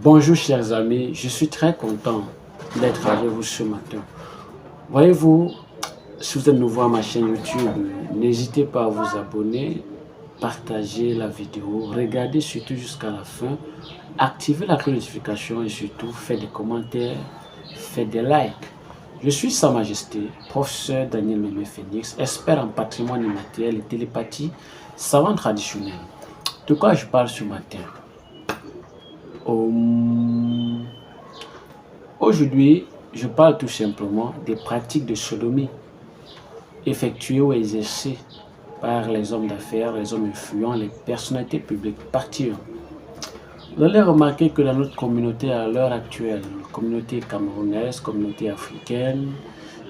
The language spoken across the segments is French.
Bonjour chers amis, je suis très content d'être avec vous ce matin. Voyez-vous, si vous êtes nouveau à ma chaîne YouTube, n'hésitez pas à vous abonner, partager la vidéo, regardez surtout jusqu'à la fin, activez la notification et surtout faites des commentaires, faites des likes. Je suis Sa Majesté, professeur Daniel Mémé Phoenix, expert en patrimoine immatériel et télépathie, savant traditionnel. De quoi je parle ce matin? Aujourd'hui, je parle tout simplement des pratiques de sodomie effectuées ou exercées par les hommes d'affaires, les hommes influents, les personnalités publiques. Partie 1. Vous allez remarquer que dans notre communauté à l'heure actuelle, communauté camerounaise, communauté africaine,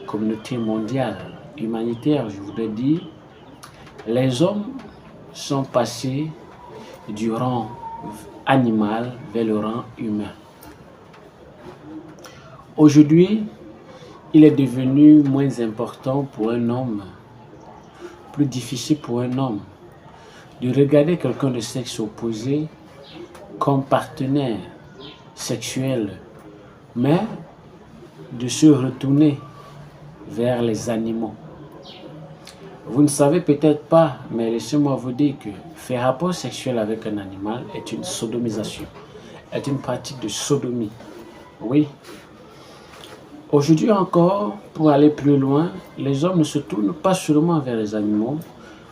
communauté mondiale, humanitaire, je voudrais dire, les hommes sont passés du rang animal vers le rang humain. Aujourd'hui, il est devenu moins important pour un homme, plus difficile pour un homme, de regarder quelqu'un de sexe opposé comme partenaire sexuel, mais de se retourner vers les animaux. Vous ne savez peut-être pas, mais laissez-moi vous dire que faire rapport sexuel avec un animal est une sodomisation, est une pratique de sodomie. Oui. Aujourd'hui encore, pour aller plus loin, les hommes ne se tournent pas seulement vers les animaux,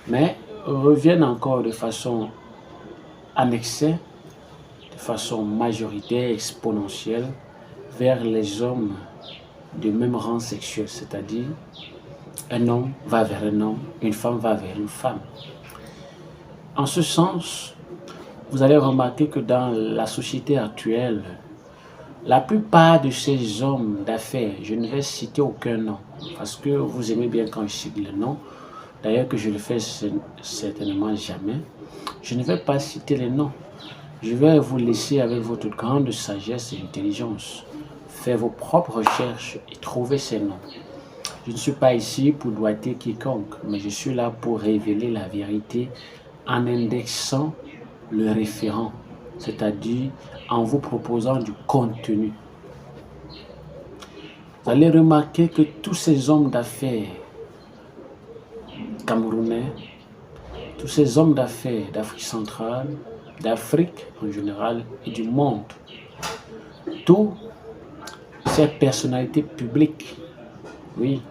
mais reviennent encore de façon annexée, de façon majoritaire, exponentielle, vers les hommes de même rang sexuel, c'est-à-dire un homme va vers un homme, une femme va vers une femme. En ce sens, vous allez remarquer que dans la société actuelle, la plupart de ces hommes d'affaires, je ne vais citer aucun nom, parce que vous aimez bien quand je cite le nom, d'ailleurs que je le fais certainement jamais, je ne vais pas citer les noms. Je vais vous laisser avec votre grande sagesse et intelligence faire vos propres recherches et trouver ces noms. Je ne suis pas ici pour doiter quiconque, mais je suis là pour révéler la vérité en indexant le référent, c'est-à-dire en vous proposant du contenu. Vous allez remarquer que tous ces hommes d'affaires camerounais, tous ces hommes d'affaires d'Afrique centrale, d'Afrique en général et du monde, toutes ces personnalités publiques, oui,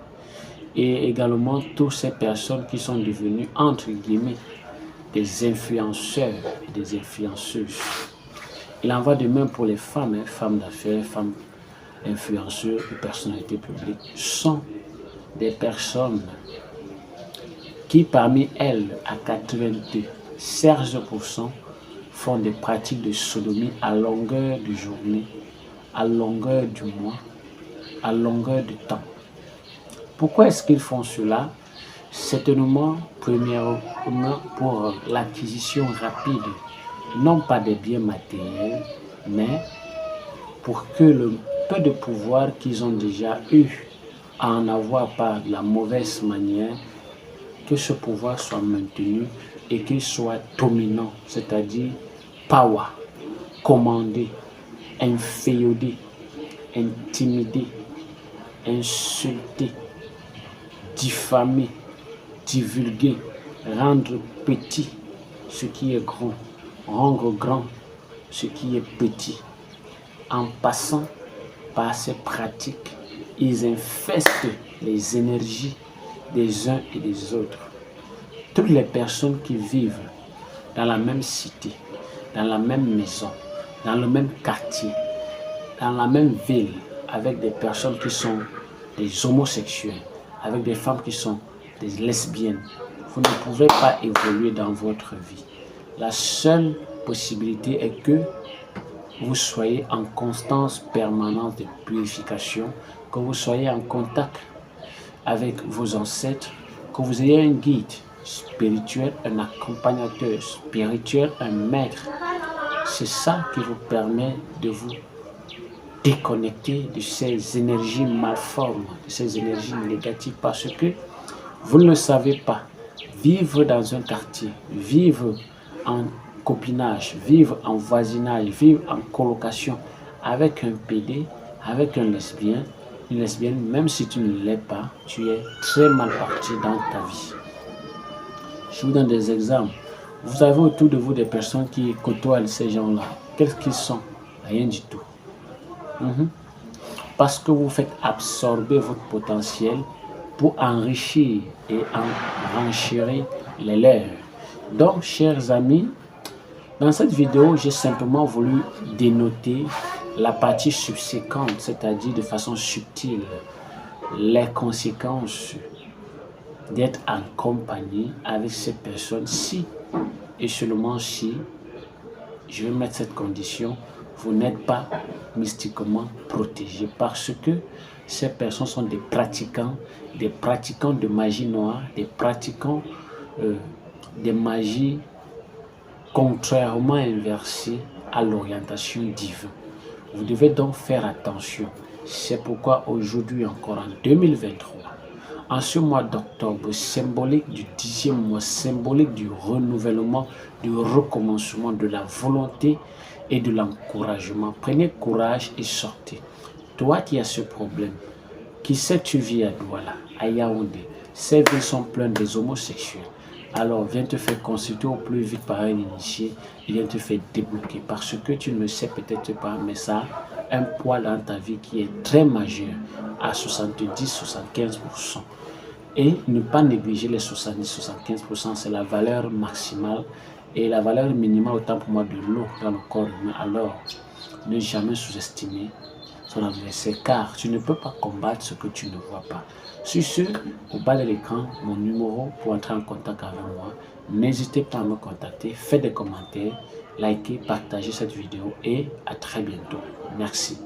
et également toutes ces personnes qui sont devenues, entre guillemets, des influenceurs et des influenceuses. Il en va de même pour les femmes, femmes d'affaires, femmes influenceurs et personnalités publiques, sont des personnes qui parmi elles, à 96%, font des pratiques de sodomie à longueur de journée, à longueur du mois, à longueur de temps. Pourquoi est-ce qu'ils font cela? Certainement, premièrement, pour l'acquisition rapide, non pas des biens matériels, mais pour que le peu de pouvoir qu'ils ont déjà eu à en avoir par la mauvaise manière, que ce pouvoir soit maintenu et qu'il soit dominant, c'est-à-dire power, commander, inféoder, intimider, insulter, diffamer, divulguer, rendre petit ce qui est grand, rendre grand ce qui est petit. En passant par ces pratiques, ils infestent les énergies des uns et des autres. Toutes les personnes qui vivent dans la même cité, dans la même maison, dans le même quartier, dans la même ville, avec des personnes qui sont des homosexuels, avec des femmes qui sont des lesbiennes, vous ne pouvez pas évoluer dans votre vie. La seule possibilité est que vous soyez en constance permanente de purification, que vous soyez en contact avec vos ancêtres, que vous ayez un guide spirituel, un accompagnateur spirituel, un maître. C'est ça qui vous permet de vous déconnecter de ces énergies malformes, de ces énergies négatives, parce que vous ne le savez pas. Vivre dans un quartier, vivre en copinage, vivre en voisinage, vivre en colocation avec un PD, avec un lesbien, une lesbienne, même si tu ne l'es pas, tu es très mal parti dans ta vie. Je vous donne des exemples. Vous avez autour de vous des personnes qui côtoient ces gens-là. Qu'est-ce qu'ils sont? Rien du tout. Parce que vous faites absorber votre potentiel pour enrichir et renchérir les leurs. Donc, chers amis, dans cette vidéo, j'ai simplement voulu dénoter la partie subséquente, c'est-à-dire de façon subtile, les conséquences d'être en compagnie avec ces personnes si et seulement si, je vais mettre cette condition, vous n'êtes pas mystiquement protégé, parce que ces personnes sont des pratiquants de magie noire, des pratiquants de magie contrairement inversée à l'orientation divine. Vous devez donc faire attention. C'est pourquoi aujourd'hui encore en 2023, en ce mois d'octobre, symbolique du 10e mois, symbolique du renouvellement, du recommencement, de la volonté et de l'encouragement, prenez courage et sortez. Toi qui as ce problème, qui sait que tu vis à Douala, à Yaoundé, ces villes sont pleines des homosexuels, alors viens te faire consulter au plus vite par un initié et viens te faire débloquer, parce que tu ne le sais peut-être pas, mais ça a un poids dans ta vie qui est très majeur, à 70-75%. Et ne pas négliger les 70-75%, c'est la valeur maximale et la valeur minimale autant pour moi de l'eau dans le corps humain. Alors, ne jamais sous-estimer son adversaire, car tu ne peux pas combattre ce que tu ne vois pas. Sur ce, au bas de l'écran, mon numéro pour entrer en contact avec moi. N'hésitez pas à me contacter, faites des commentaires, likez, partagez cette vidéo et à très bientôt. Merci.